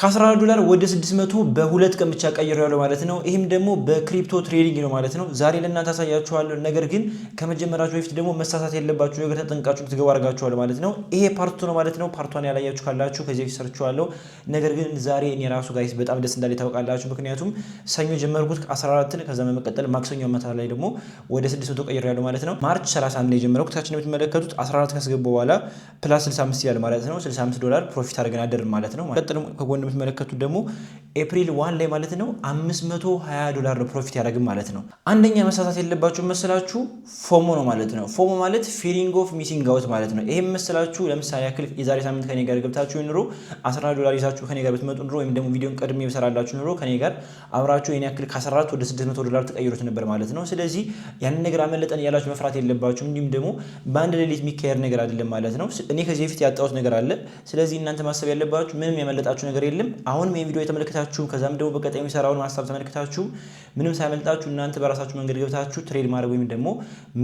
ከ14 ወደ 600 በሁለት ቀን ብቻ ቀይሬዋለሁ ማለት ነው። ይህም ደግሞ በክሪፕቶ ትሬዲንግ ነው ማለት ነው። ዛሬ ለእናንተ አሳያችኋለሁ። ነገር ግን ከመጀመራችሁ በፊት ደግሞ መሳሳት የለባችሁ ነገር ተጠንቃችሁ ልትገቡ አድርጋችኋለሁ ማለት ነው። ይሄ ፓርቱ ነው ማለት ነው። ፓርቷን ያላያችሁ ካላችሁ ከዚህ በፊት ሰርችኋለሁ። ነገር ግን ዛሬ እኔ ራሱ ጋይስ በጣም ደስ እንዳለ ታውቃላችሁ። ምክንያቱም ሰኞ ጀመርኩት 14ን ከዛ በመቀጠል ማክሰኞ መታ ላይ ደግሞ ወደ 600 ቀይሬያለሁ ማለት ነው። ማርች 31 ላይ ጀመርኩት። ታችን የምትመለከቱት 14 ካስገባው በኋላ ፕላስ 65 ይላል ማለት ነው። $65 ፕሮፊት አድርገን አደርን ማለት ነው። ቀጥሎ ከጎን የምትመለከቱት ደግሞ ኤፕሪል 1 ላይ ማለት ነው $520 ነው ፕሮፊት ያደርግም ማለት ነው። አንደኛ መሳሳት የለባችሁ መሰላችሁ ፎሞ ነው ማለት ነው። ፎሞ ማለት ፊሊንግ ኦፍ ሚሲንግ አውት ማለት ነው። ይሄም መሰላችሁ ለምሳሌ ያክል የዛሬ ሳምንት ከኔ ጋር ገብታችሁ ኑሮ $14 ይዛችሁ ከኔ ጋር ብትመጡ ኑሮ ወይም ደግሞ ቪዲዮን ቀድሜ ብሰራላችሁ ኑሮ ከኔ ጋር አብራችሁ የኔ ያክል ከ14 ወደ $600 ተቀይሩት ነበር ማለት ነው። ስለዚህ ያንን ነገር አመለጠን ያላችሁ መፍራት የለባችሁ። እንዲሁም ደግሞ በአንድ ሌሊት የሚካሄድ ነገር አይደለም ማለት ነው። እኔ ከዚህ በፊት ያጣሁት ነገር አለ። ስለዚህ እናንተ ማሰብ ያለባችሁ ምንም ያመለጣችሁ ነገር የለም። አሁንም ይሄን ቪዲዮ የተመለከታችሁ ከዛም ደግሞ በቀጣይ የሚሰራውን ሐሳብ ተመልክታችሁ ምንም ሳይመልጣችሁ እናንተ በራሳችሁ መንገድ ገብታችሁ ትሬድ ማድረግ ወይም ደግሞ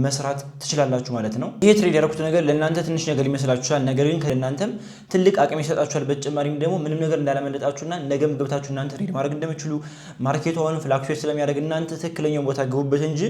መስራት ትችላላችሁ ማለት ነው። ይሄ ትሬድ ያደረኩት ነገር ለእናንተ ትንሽ ነገር ሊመስላችኋል፣ ነገር ግን ከእናንተም ትልቅ አቅም ይሰጣችኋል። በተጨማሪም ደግሞ ምንም ነገር እንዳላመለጣችሁና ነገም ገብታችሁ እናንተ ትሬድ ማድረግ እንደምትችሉ ማርኬቱ አሁን ፍላክቹዌት ስለሚያደርግ እናንተ ትክክለኛው ቦታ ገቡበት እንጂ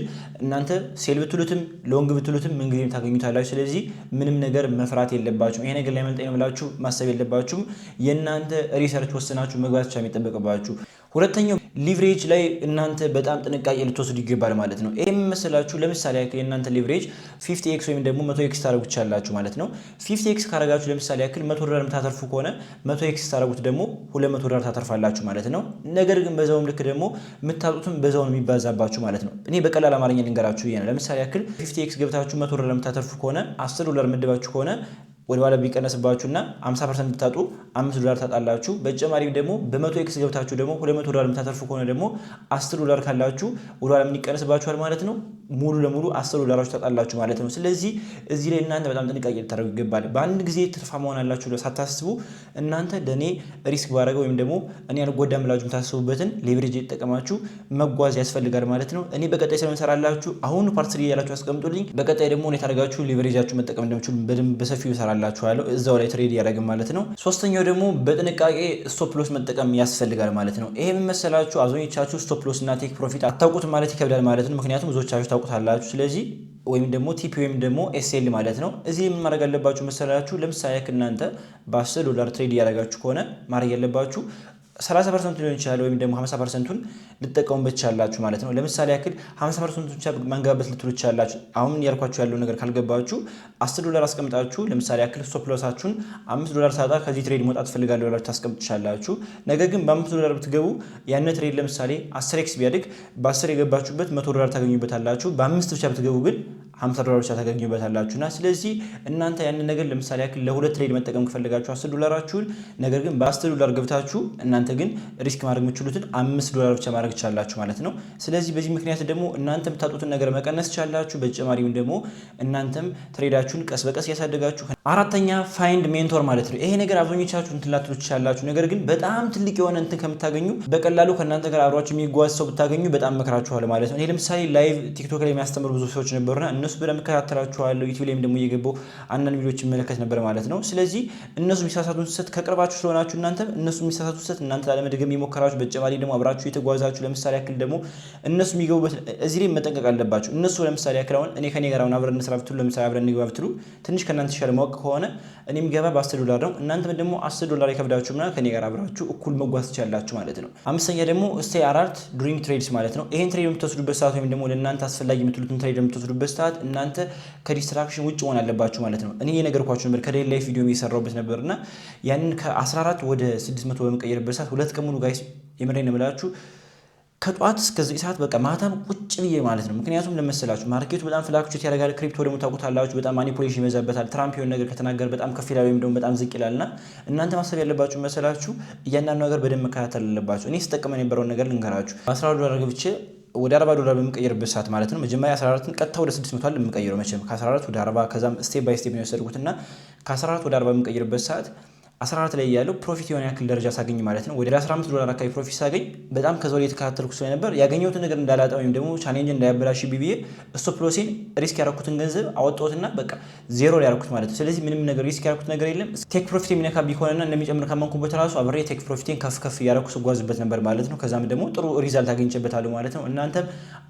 እናንተ ሴል ብትሉትም ሎንግ ብትሉትም ምንጊዜም ታገኙታላችሁ። ስለዚህ ምንም ነገር መፍራት የለባችሁም። ይሄ ነገር ላይመልጠኝ ነው ብላችሁ ማሰብ የለባችሁም። የእናንተ ሪሰርች ወስናችሁ መግባት ብቻ የሚጠበቅባችሁ። ሁለተኛው ሊቨሬጅ ላይ እናንተ በጣም ጥንቃቄ ልትወስዱ ይገባል ማለት ነው። ይሄም መስላችሁ ለምሳሌ ያክል የእናንተ ሊቨሬጅ 50x ወይም ደግሞ 100x ታረጉ ይችላልላችሁ ማለት ነው። 50x ካረጋችሁ ለምሳሌ ያክል $100 የምታተርፉ ከሆነ 100x ታረጉት ደግሞ $200 ታተርፋላችሁ ማለት ነው። ነገር ግን በዛውም ልክ ደግሞ የምታጡትም በዛው ነው የሚባዛባችሁ ማለት ነው። እኔ በቀላል አማርኛ ልንገራችሁ ይሄ ነው። ለምሳሌ ያክል 50x ገብታችሁ $100 የምታተርፉ ከሆነ $10 መድባችሁ ከሆነ ወደ ኋላ ቢቀነስባችሁና 50% ብታጡ $5 ታጣላችሁ። በተጨማሪም ደግሞ በ100x ገብታችሁ ደግሞ $200 የምታተርፉ ከሆነ ደግሞ $10 ካላችሁ ወደ ኋላ ምን ይቀነስባችኋል ማለት ነው። ሙሉ ለሙሉ $10 ታጣላችሁ ማለት ነው። ስለዚህ እዚህ ላይ እናንተ በጣም ጥንቃቄ ልታደርጉ ይገባል። በአንድ ጊዜ ትርፋማ ሆናላችሁ ሳታስቡ እናንተ ለኔ ሪስክ ባረገው ወይም ደግሞ እኔ አልጎዳም ብላችሁ ታስቡበትን ሌቨሬጅ የተጠቀማችሁ መጓዝ ያስፈልጋል ማለት ነው። እኔ በቀጣይ ስለምሰራላችሁ አሁን ፓርት 3 ያላችሁ አስቀምጡልኝ። በቀጣይ ደግሞ እኔ ታደርጋችሁ ሌቨሬጃችሁ መጠቀም እንደምትችሉ በደንብ በሰፊው ይሰራላችኋለሁ እዛው ላይ ትሬድ ያደርግም ማለት ነው። ሶስተኛው ደግሞ በጥንቃቄ ስቶፕ ሎስ መጠቀም ያስፈልጋል ማለት ነው። ይሄ ምን መሰላችሁ አብዛኞቻችሁ ስቶፕ ሎስ እና ቴክ ፕሮፊት አታውቁት ማለት ይከብዳል ማለት ነው። ምክንያቱም ብዙዎቻችሁ ታውቁታላችሁ። ስለዚህ ወይም ደግሞ ቲፒ ወይም ደግሞ ኤስኤል ማለት ነው። እዚህ ምን ማድረግ አለባችሁ መሰላችሁ? ለምሳሌ እናንተ $10 ትሬድ ያደርጋችሁ ከሆነ ማድረግ ያለባችሁ 30% ሊሆን ይችላል ወይም ደግሞ 50%ን ልትጠቀሙበት ይችላልላችሁ ማለት ነው። ለምሳሌ ያክል 50% ብቻ ማንገባበት ልትሉ ይችላልላችሁ። አሁን ያልኳችሁ ያለው ነገር ካልገባችሁ $10 አስቀምጣችሁ ለምሳሌ ያክል ስቶፕ ሎሳችሁን $5 ሳጣ ከዚህ ትሬድ መውጣት ፈልጋለሁ ብላችሁ ታስቀምጡ ይችላልላችሁ። ነገር ግን በ$5 ብትገቡ ያን ትሬድ ለምሳሌ 10x ቢያድግ በ10 የገባችሁበት $100 ታገኙበታላችሁ። በ5 ብቻ ብትገቡ ግን $50 ብቻ ታገኙበታላችሁና ስለዚህ እናንተ ያን ነገር ለምሳሌ ያክል ለሁለት ትሬድ መጠቀም ከፈለጋችሁ $10 ነገር ግን በ$10 ገብታችሁ እናንተ ግን ሪስክ ማድረግ የምትችሉትን $5 ብቻ ማድረግ ይችላልላችሁ ማለት ነው። ስለዚህ በዚህ ምክንያት ደግሞ እናንተ የምታጡትን ነገር መቀነስ ይችላልላችሁ። በተጨማሪም ደግሞ እናንተም ትሬዳችሁን ቀስ በቀስ ያሳደጋችሁ። አራተኛ ፋይንድ ሜንቶር ማለት ነው። ይሄ ነገር አብዛኞቻችሁ እንትን ላትሉ ትችላላችሁ። ነገር ግን በጣም ትልቅ የሆነ እንትን ከምታገኙ በቀላሉ ከእናንተ ጋር አብሯችሁ የሚጓዝ ሰው ብታገኙ በጣም መክራችኋለሁ ማለት ነው። እኔ ለምሳሌ ላይቭ ቲክቶክ ላይ የሚያስተምሩ ብዙ ሰዎች ነበሩና እነሱ በደንብ ከታተላችኋለሁ። ዩቲዩብ ላይም ደግሞ እየገባሁ አንዳንድ ቪዲዮዎች ይመለከት ነበር ማለት ነው። ስለዚህ እነሱ የሚሳሳቱን ስህተት ከቅርባችሁ ስለሆናችሁ እናንተም እነሱ የሚሳሳቱን ስህተት እናንተ ላለመድገም የሞከራችሁ በተጨማሪ ደግሞ አብራችሁ የተጓዛችሁ ለምሳሌ ያክል ደግሞ እነሱ የሚገቡበት እዚህ ላይ መጠንቀቅ አለባችሁ። እነሱ ለምሳሌ ያክል አሁን እኔ ከኔ ጋር አሁን አብረን እንስራ ብትሉ ለምሳሌ አብረን እንግባ ብትሉ ትንሽ ከእናንተ ይሻል ማወቅ ከሆነ እኔ የሚገባ $10 ነው። እናንተም ደግሞ $10 ይከብዳችሁና ከኔ ጋር አብራችሁ እኩል መጓዝ ትችላላችሁ ማለት ነው። አምስተኛ ደግሞ ስቴይ አለርት ዱሪንግ ትሬድስ ማለት ነው። ይሄን ትሬድ የምትወስዱበት ሰዓት ወይም ደግሞ ለእናንተ አስፈላጊ የምትሉትን ትሬድ የምትወስዱበት ሰዓት እናንተ ከዲስትራክሽን ውጭ መሆን አለባችሁ ማለት ነው። እኔ የነገርኳችሁ ነበር ከዴይሊ ላይፍ ቪዲዮ እየሰራሁበት ነበርና ያንን ከ14 ወደ 600 በመቀየርበት ሰዓት ሁለት ቀን ሙሉ ጋይስ የምሬን ነው የምላችሁ ከጧት እስከ 9 ሰዓት በቃ ማታም ቁጭ ብዬ ማለት ነው። ምክንያቱም ለመሰላችሁ ማርኬቱ በጣም ፍላክቹዌት ያደርጋል። ክሪፕቶ ደግሞ ታውቁታላችሁ በጣም ማኒፑሌሽን ይበዛበታል። ትራምፕ የሆነ ነገር ከተናገረ በጣም ከፍ ይላል ወይም ደግሞ በጣም ዝቅ ይላልና እናንተ ማሰብ ያለባችሁ መሰላችሁ እያንዳንዱ ነገር በደንብ መከታተል አለባችሁ። እኔ ስጠቀም የነበረውን ነገር ልንገራችሁ። $14 ገብቼ ወደ $40 በመቀየርበት ሰዓት ማለት ነው መጀመሪያ 14ን ቀጥታ ወደ 600 አለ የምቀይረው መቼም ከ14 ወደ 40 ከዛም ስቴፕ ባይ ስቴፕ ነው የወሰድኩትና ከ14 ወደ 40 በመቀየርበት ሰዓት 14 ላይ ያለው ፕሮፊት የሆነ ያክል ደረጃ ሳገኝ ማለት ነው ወደ $15 አካባቢ ፕሮፊት ሳገኝ በጣም ከዛው ላይ የተከታተልኩ ስለነበር ያገኘሁትን ነገር እንዳላጣ ወይም ደግሞ ቻሌንጅ እንዳያበላሽ ብዬ ስቶፕ ሎሴን ሪስክ ያደረኩትን ገንዘብ አወጣሁትና በቃ ዜሮ ላይ ያደረኩት ማለት ነው። ስለዚህ ምንም ነገር ሪስክ ያደረኩት ነገር የለም። ቴክ ፕሮፊት የሚነካ ቢሆንና እንደሚጨምር ካመንኩበት ራሱ አብሬ ቴክ ፕሮፊቴን ከፍ እያደረኩ ስጓዝበት ነበር ማለት ነው። ከዛም ደግሞ ጥሩ ሪዛልት አግኝቼበታለሁ ማለት ነው። እናንተም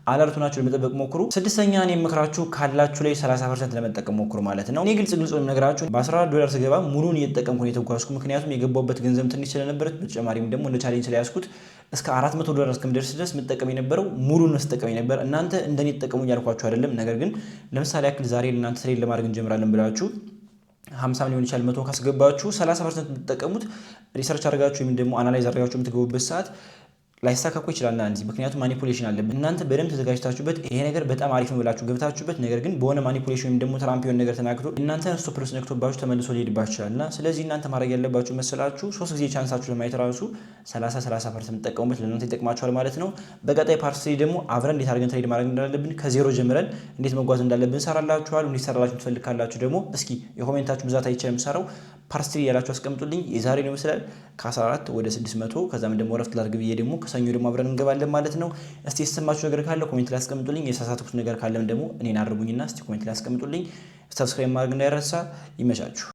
አለርቱ ናችሁ ለመጠበቅ ሞክሩ። ስድስተኛ እኔ የምክራችሁ ካላችሁ ላይ 30% ለመጠቀም ሞክሩ ማለት ነው። እኔ ግልጽ ነገራችሁ በ$14 ስገባ ሙሉን እየተጠቀምኩ ነው የተጓዝኩ። ምክንያቱም የገባውበት ገንዘብ ትንሽ ስለነበረች በተጨማሪም ደግሞ እንደ ቻሌንጅ ስለያዝኩት እስከ $400 እስከሚደርስ ድረስ መጠቀም የነበረው ሙሉን መጠቀም የነበረ እናንተ እንደኔ ተጠቀሙ እያልኳችሁ አይደለም። ነገር ግን ለምሳሌ ያክል ዛሬ ለእናንተ ትሬድ ለማድረግ እንጀምራለን ብላችሁ 50 ሊሆን ይችላል 100 ካስገባችሁ 30% የምትጠቀሙት ሪሰርች አድርጋችሁ ወይም ደግሞ አናላይዝ አድርጋችሁ የምትገቡበት ሰዓት ላይሳካኩ ይችላል አንዴ። ምክንያቱም ማኒፑሌሽን አለበት። እናንተ በደንብ ተዘጋጅታችሁበት ይሄ ነገር በጣም አሪፍ ነው ብላችሁ ገብታችሁበት፣ ነገር ግን በሆነ ማኒፑሌሽን ወይም ደግሞ ትራምፕ የሆነ ነገር ተናግቶ እናንተ ስቶፕ ሎስ ነክቶባችሁ ተመልሶ ሊሄድባችሁ ይችላልና ስለዚህ እናንተ ማድረግ ያለባችሁ መሰላችሁ 3 ጊዜ ቻንሳችሁ ለማየት ራሱ 30% የምትጠቀሙበት ለእናንተ ይጠቅማችኋል ማለት ነው። በቀጣይ ፓርት 3 ደግሞ አብረን እንዴት አድርገን ትሬድ ማድረግ እንዳለብን ከዜሮ ጀምረን እንዴት መጓዝ እንዳለብን ሰራላችኋል። እንዴት ሰራላችሁ ትፈልጋላችሁ ደግሞ እስኪ የኮሜንታችሁ ብዛት አይቻል የምሰራው ፓርት 3 ያላችሁ አስቀምጡልኝ። የዛሬ ነው ይመስላል ከ14 ወደ 600 ከዛም ደግሞ ረፍት ላድርግ ብዬ ደግሞ ከሰኞ ደግሞ አብረን እንገባለን ማለት ነው። እስቲ የተሰማችሁ ነገር ካለ ኮሜንት ላይ አስቀምጡልኝ። የሳሳትኩት ነገር ካለም ደግሞ እኔን አድርጉኝና እስቲ ኮሜንት ላይ አስቀምጡልኝ። ሰብስክራይብ ማድረግ እንዳይረሳ። ይመቻችሁ።